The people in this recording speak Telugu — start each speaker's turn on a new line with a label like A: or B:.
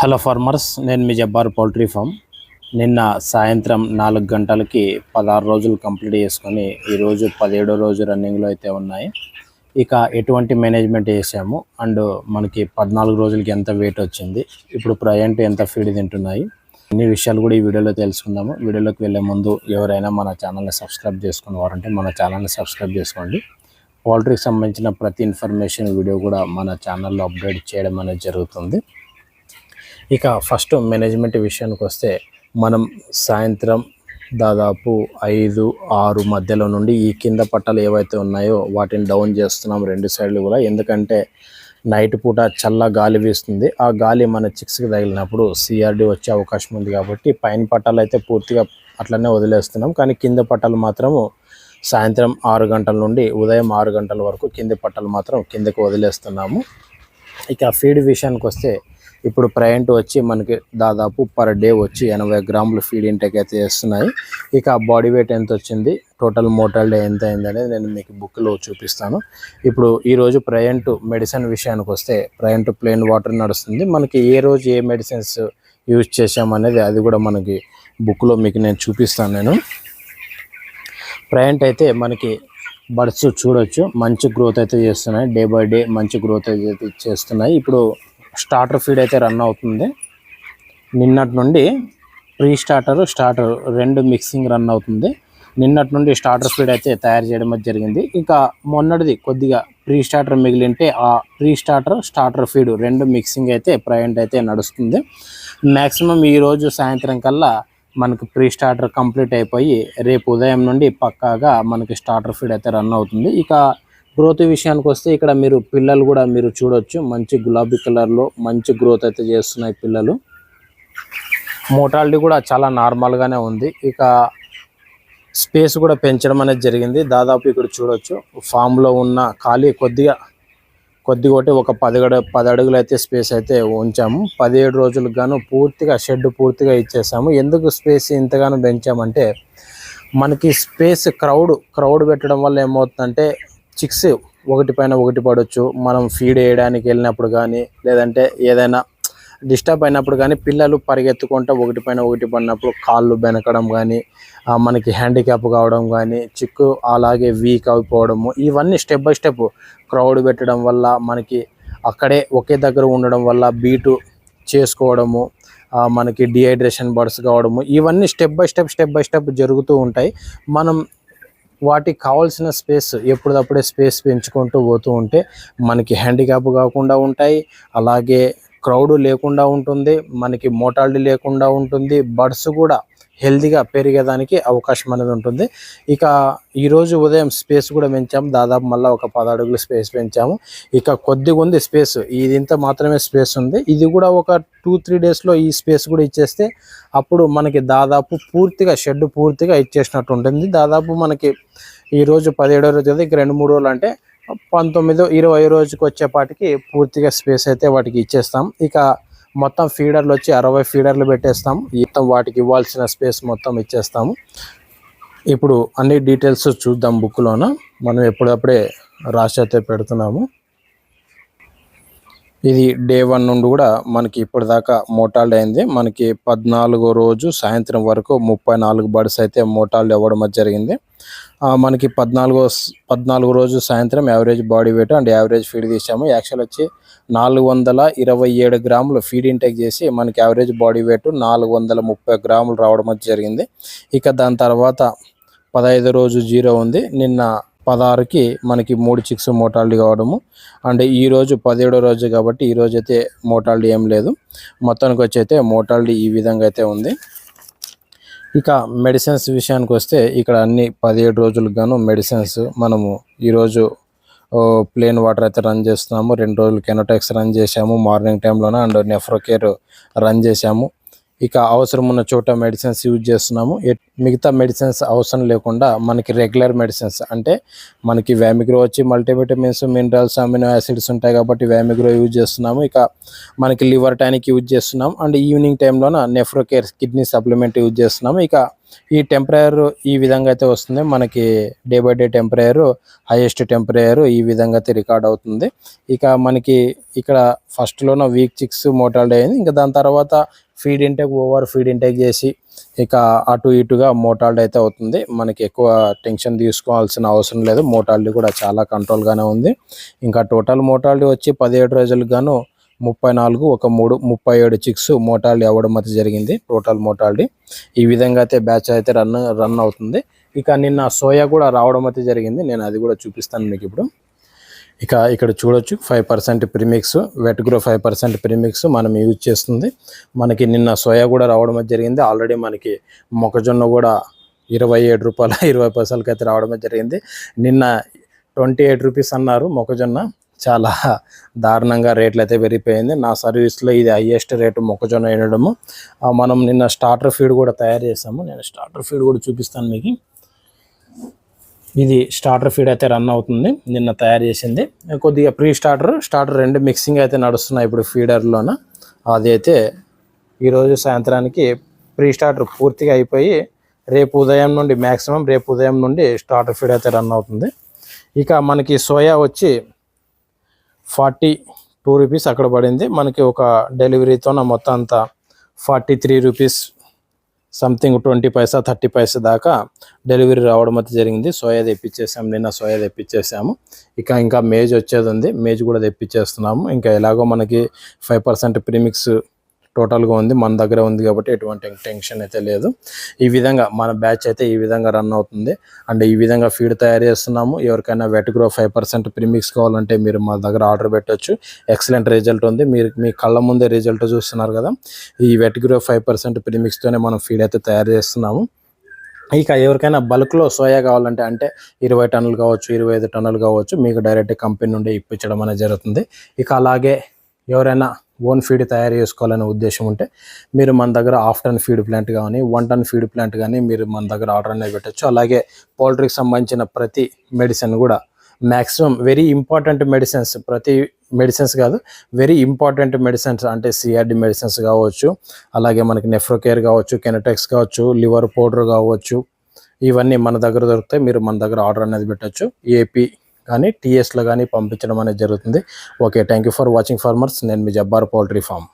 A: హలో ఫార్మర్స్, నేను మీ జబ్బార్ పౌల్ట్రీ ఫామ్. నిన్న సాయంత్రం 4 గంటలకి 16 రోజులు కంప్లీట్ చేసుకొని ఈరోజు 17వ రోజు రన్నింగ్లో అయితే ఉన్నాయి. ఇక ఎటువంటి మేనేజ్మెంట్ చేసాము అండ్ మనకి 14 రోజులకి ఎంత వెయిట్ వచ్చింది, ఇప్పుడు ప్రజెంట్ ఎంత ఫీడ్ తింటున్నాయి, అన్ని విషయాలు కూడా ఈ వీడియోలో తెలుసుకుందాము. వీడియోలోకి వెళ్ళే ముందు ఎవరైనా మన ఛానల్ని సబ్స్క్రైబ్ చేసుకునేవారంటే మన ఛానల్ని సబ్స్క్రైబ్ చేసుకోండి. పౌల్ట్రీకి సంబంధించిన ప్రతి ఇన్ఫర్మేషన్ వీడియో కూడా మన ఛానల్లో అప్డేట్ చేయడం అనేది జరుగుతుంది. ఇక ఫస్ట్ మేనేజ్మెంట్ విషయానికి వస్తే, మనం సాయంత్రం దాదాపు 5-6 మధ్యలో నుండి ఈ కింద పట్టాలు ఏవైతే ఉన్నాయో వాటిని డౌన్ చేస్తున్నాం రెండు సైడ్లు కూడా. ఎందుకంటే నైట్ పూట చల్ల గాలి వీస్తుంది, ఆ గాలి మన చిక్స్కి తగిలినప్పుడు సిఆర్డి వచ్చే అవకాశం ఉంది. కాబట్టి పైన పట్టాలు అయితే పూర్తిగా అట్లనే వదిలేస్తున్నాం, కానీ కింద పట్టాలు మాత్రము సాయంత్రం 6 గంటల నుండి ఉదయం 6 గంటల వరకు కింద పట్టాలు మాత్రం కిందకు వదిలేస్తున్నాము. ఇక ఫీడ్ విషయానికి వస్తే, ఇప్పుడు ప్రజెంట్ వచ్చి మనకి దాదాపు పర్ డే వచ్చి 80 గ్రాములు ఫీడ్ ఇంటేక్ అయితే చేస్తున్నాయి. ఇక బాడీ వెయిట్ ఎంత వచ్చింది, టోటల్ మోర్టాలిటీ ఎంత అయింది అనేది నేను మీకు బుక్లో చూపిస్తాను. ఇప్పుడు ఈరోజు ప్రజెంట్ మెడిసిన్ విషయానికి వస్తే, ప్రజెంట్ ప్లెయిన్ వాటర్ నడుస్తుంది. మనకి ఏ రోజు ఏ మెడిసిన్స్ యూజ్ చేసామనేది అది కూడా మనకి బుక్లో మీకు నేను చూపిస్తాను. నేను ప్రజెంట్ అయితే మనకి బర్డ్స్ చూడొచ్చు, మంచి గ్రోత్ అయితే చేస్తున్నాయి. డే బై డే మంచి గ్రోత్ అయితే చేస్తున్నాయి. ఇప్పుడు స్టార్టర్ ఫీడ్ అయితే రన్ అవుతుంది. నిన్నటి నుండి ప్రీ స్టార్టర్ రెండు మిక్సింగ్ రన్ అవుతుంది. నిన్నటి నుండి స్టార్టర్ ఫీడ్ అయితే తయారు చేయడం జరిగింది. ఇంకా మొన్నటిది కొద్దిగా ప్రీ స్టార్టర్ మిగిలింటే ఆ ప్రీ స్టార్టర్ ఫీడ్ రెండు మిక్సింగ్ అయితే ప్రజెంట్ అయితే నడుస్తుంది. మ్యాక్సిమం ఈరోజు సాయంత్రం కల్లా మనకి ప్రీ స్టార్టర్ కంప్లీట్ అయిపోయి రేపు ఉదయం నుండి పక్కాగా మనకి స్టార్టర్ ఫీడ్ అయితే రన్ అవుతుంది. ఇక గ్రోత్ విషయానికి వస్తే, ఇక్కడ మీరు పిల్లలు కూడా మీరు చూడొచ్చు, మంచి గులాబీ కలర్లో మంచి గ్రోత్ అయితే చేస్తున్నాయి పిల్లలు. మోర్టాలిటీ కూడా చాలా నార్మల్గానే ఉంది. ఇక స్పేస్ కూడా పెంచడం అనేది జరిగింది. దాదాపు ఇక్కడ చూడొచ్చు, ఫామ్లో ఉన్న ఖాళీ కొద్దిగా ఒక 10 అడుగులు అయితే స్పేస్ అయితే ఉంచాము. 17 రోజులకు గాను పూర్తిగా షెడ్ పూర్తిగా ఇచ్చేసాము. ఎందుకు స్పేస్ ఇంతగానో పెంచామంటే, మనకి స్పేస్ క్రౌడ్ పెట్టడం వల్ల ఏమవుతుందంటే చిక్స్ ఒకటి పైన ఒకటి పడవచ్చు. మనం ఫీడ్ వేయడానికి వెళ్ళినప్పుడు కానీ, లేదంటే ఏదైనా డిస్టర్బ్ అయినప్పుడు కానీ, పిల్లలు పరిగెత్తుకుంటూ ఒకటి పైన ఒకటి పడినప్పుడు కాళ్ళు బెనకడం కానీ, మనకి హ్యాండిక్యాప్ కావడం కానీ, చిక్కు అలాగే వీక్ అయిపోవడము, ఇవన్నీ స్టెప్ బై స్టెప్ క్రౌడ్ పెట్టడం వల్ల, మనకి అక్కడే ఒకే దగ్గర ఉండడం వల్ల బీటు చేసుకోవడము, మనకి డిహైడ్రేషన్ బర్డ్స్ కావడము, ఇవన్నీ స్టెప్ బై స్టెప్ జరుగుతూ ఉంటాయి. మనం వాటికి కావాల్సిన స్పేస్ ఎప్పటికప్పుడే స్పేస్ పెంచుకుంటూ పోతూ ఉంటే మనకి హ్యాండిక్యాప్ కాకుండా ఉంటాయి, అలాగే క్రౌడ్ లేకుండా ఉంటుంది, మనకి మోర్టాలిటీ లేకుండా ఉంటుంది, బర్డ్స్ కూడా హెల్తీగా పెరిగేదానికి అవకాశం అనేది ఉంటుంది. ఇక ఈరోజు ఉదయం స్పేస్ కూడా పెంచాము, దాదాపు మళ్ళీ ఒక 10 అడుగులు స్పేస్ పెంచాము. ఇక కొద్దిగా ఉంది స్పేస్, ఇదింత మాత్రమే స్పేస్ ఉంది. ఇది కూడా ఒక 2-3 డేస్లో ఈ స్పేస్ కూడా ఇచ్చేస్తే అప్పుడు మనకి దాదాపు పూర్తిగా షెడ్ పూర్తిగా ఇచ్చేసినట్టు ఉంటుంది. దాదాపు మనకి ఈరోజు 17వ రోజు కదా, ఇక 2-3 రోజులు అంటే 19-20 రోజుకి వచ్చేపాటికి పూర్తిగా స్పేస్ అయితే వాటికి ఇచ్చేస్తాం. ఇక మొత్తం ఫీడర్లు వచ్చి 60 ఫీడర్లు పెట్టేస్తాం. మొత్తం వాటికి ఇవ్వాల్సిన స్పేస్ మొత్తం ఇచ్చేస్తాము. ఇప్పుడు అన్ని డీటెయిల్స్ చూద్దాం బుక్లోన. మనం ఎప్పుడప్పుడే రాసి అయితే పెడుతున్నాము. ఇది డే 1 నుండి కూడా మనకి ఇప్పటిదాకా మోర్టాలిటీ అయింది. మనకి 14వ రోజు సాయంత్రం వరకు 34 బర్డ్స్ అయితే మోర్టాలిటీ అవ్వడం జరిగింది. మనకి 14వ రోజు సాయంత్రం average body weight and average feed తీసాము. యాక్చువల్ వచ్చి 427 గ్రాములు ఫీడ్ ఇంటేక్ చేసి మనకి యావరేజ్ బాడీ వెయిట్ 430 గ్రాములు రావడం జరిగింది. ఇక దాని తర్వాత 15వ రోజు 0 ఉంది. నిన్న 16కి మనకి 3 చిక్స్ మోర్టాలిటీ కావడము, అండ్ ఈరోజు 17వ రోజు కాబట్టి ఈరోజు అయితే మోర్టాలిటీ ఏం లేదు. మొత్తానికి వచ్చి అయితే మోర్టాలిటీ ఈ విధంగా అయితే ఉంది. ఇక మెడిసిన్స్ విషయానికి వస్తే, ఇక్కడ అన్ని 17 రోజులకు గాను మెడిసిన్స్ మనము ఈరోజు ప్లెయిన్ వాటర్ అయితే రన్ చేస్తున్నాము. 2 రోజులు కెనోటెక్స్ రన్ చేసాము మార్నింగ్ టైంలోనే, అండ్ నెఫ్రోకేర్ రన్ చేసాము. ఇక అవసరం ఉన్న చోట మెడిసిన్స్ యూజ్ చేస్తున్నాము. మిగతా మెడిసిన్స్ అవసరం లేకుండా మనకి రెగ్యులర్ మెడిసిన్స్ అంటే మనకి వ్యామిగ్రో వచ్చి మల్టీవిటమిన్స్, మినరల్స్, అమినో యాసిడ్స్ ఉంటాయి కాబట్టి వ్యామిగ్రో యూజ్ చేస్తున్నాము. ఇక మనకి లివర్ టానిక్ యూజ్ చేస్తున్నాం, అండ్ ఈవినింగ్ టైంలోన నెఫ్రోకేర్ కిడ్నీ సప్లిమెంట్ యూజ్ చేస్తున్నాము. ఇక ఈ టెంపరేచర్ ఈ విధంగా అయితే వస్తుంది మనకి. Day by day temperature, highest temperature ఈ విధంగా అయితే రికార్డ్ అవుతుంది. ఇక మనకి ఇక్కడ ఫస్ట్లోన వీక్ చిక్స్ మోర్టాలిటీ అయింది. ఇంకా దాని తర్వాత feed intake, over feed intake చేసి ఇక అటు ఇటుగా మోర్టాలిటీ అయితే అవుతుంది. మనకి ఎక్కువ టెన్షన్ తీసుకోవాల్సిన అవసరం లేదు. మోర్టాలిటీ కూడా చాలా కంట్రోల్గానే ఉంది. ఇంకా టోటల్ మోర్టాలిటీ వచ్చి 17 రోజులకు గాను 34, ఒక 3, 37 చిక్స్ మోర్టాలిటీ అవ్వడం అయితే జరిగింది. టోటల్ మోర్టాలిటీ ఈ విధంగా అయితే బ్యాచ్ అయితే రన్ అవుతుంది. ఇక నిన్న సోయా కూడా రావడం అయితే జరిగింది. నేను అది కూడా చూపిస్తాను మీకు ఇప్పుడు. ఇక ఇక్కడ చూడొచ్చు 5% ప్రీమిక్స్, వెట్ గ్రో 5% ప్రీమిక్స్ మనం యూజ్ చేస్తుంది. మనకి నిన్న సోయా కూడా రావడం అయితే జరిగింది. ఆల్రెడీ మనకి మొక్కజొన్న కూడా 27 రూపాయల 20 పైసలకి అయితే రావడం అయితే జరిగింది. నిన్న 28 రూపీస్ అన్నారు మొక్కజొన్న. చాలా దారుణంగా రేట్లు అయితే పెరిగిపోయింది. నా సర్వీస్లో ఇది హైయెస్ట్ రేటు మొక్కజొన్న వేయడము. మనం నిన్న స్టార్టర్ ఫీడ్ కూడా తయారు చేసాము. నేను స్టార్టర్ ఫీడ్ కూడా చూపిస్తాను మీకు. ఇది స్టార్టర్ ఫీడ్ అయితే రన్ అవుతుంది, నిన్న తయారు చేసింది. కొద్దిగా ప్రీ స్టార్టర్ 2 మిక్సింగ్ అయితే నడుస్తున్నాయి ఇప్పుడు ఫీడర్లోన. అది అయితే ఈరోజు సాయంత్రానికి ప్రీ స్టార్టర్ పూర్తిగా అయిపోయి రేపు ఉదయం నుండి స్టార్టర్ ఫీడ్ అయితే రన్ అవుతుంది. ఇక మనకి సోయా వచ్చి 42 రూపీస్ అక్కడ పడింది. మనకి ఒక డెలివరీతో మొత్తం అంతా 43 రూపీస్ సంథింగ్, 20 పైసా 30 పైసా దాకా డెలివరీ రావడం అయితే జరిగింది. సోయా తెప్పించేసాము, నిన్న సోయా తెప్పించేసాము. ఇంకా మేజ్ వచ్చేది ఉంది, మేజ్ కూడా తెప్పించేస్తున్నాము. ఇంకా ఎలాగో మనకి 5% ప్రీమిక్స్ టోటల్గా ఉంది, మన దగ్గర ఉంది కాబట్టి ఎటువంటి టెన్షన్ అయితే లేదు. ఈ విధంగా మన బ్యాచ్ అయితే ఈ విధంగా రన్ అవుతుంది. అండ్ ఈ విధంగా ఫీడ్ తయారు చేస్తున్నాము. ఎవరికైనా వెట్ గ్రో 5% ప్రీమిక్స్ కావాలంటే మీరు మా దగ్గర ఆర్డర్ పెట్టవచ్చు. ఎక్సలెంట్ రిజల్ట్ ఉంది, మీరు మీ కళ్ళ ముందే రిజల్ట్ చూస్తున్నారు కదా. ఈ వెట్ గ్రో 5% ప్రీమిక్స్తోనే మనం ఫీడ్ అయితే తయారు చేస్తున్నాము. ఇక ఎవరికైనా బల్క్లో సోయా కావాలంటే, అంటే 20 టన్నులు కావచ్చు, 25 టన్నులు కావచ్చు, మీకు డైరెక్ట్ కంపెనీ నుండి ఇప్పించడం అనేది జరుగుతుంది. ఇక అలాగే ఎవరైనా ఓన్ ఫీడ్ తయారు చేసుకోవాలనే ఉద్దేశం ఉంటే మీరు మన దగ్గర హాఫ్ టన్ ఫీడ్ ప్లాంట్ కానీ 1 టన్ ఫీడ్ ప్లాంట్ కానీ మీరు మన దగ్గర ఆర్డర్ అనేది పెట్టచ్చు. అలాగే పౌల్ట్రీకి సంబంధించిన ప్రతి మెడిసిన్ కూడా మ్యాక్సిమం వెరీ ఇంపార్టెంట్ మెడిసిన్స్, ప్రతి మెడిసిన్స్ కాదు, వెరీ ఇంపార్టెంట్ మెడిసిన్స్ అంటే సిఆర్డి మెడిసిన్స్ కావచ్చు, అలాగే మనకి నెఫ్రోకేర్ కావచ్చు, కెనటెక్స్ కావచ్చు, లివర్ పౌడర్ కావచ్చు, ఇవన్నీ మన దగ్గర దొరుకుతాయి. మీరు మన దగ్గర ఆర్డర్ అనేది పెట్టచ్చు. ఏపీ కానీ టీఎస్లో కానీ పంపించడం అనేది జరుగుతుంది. Okay, thank you for watching farmers. నేను మీ జబ్బార్ పౌల్ట్రీ ఫామ్.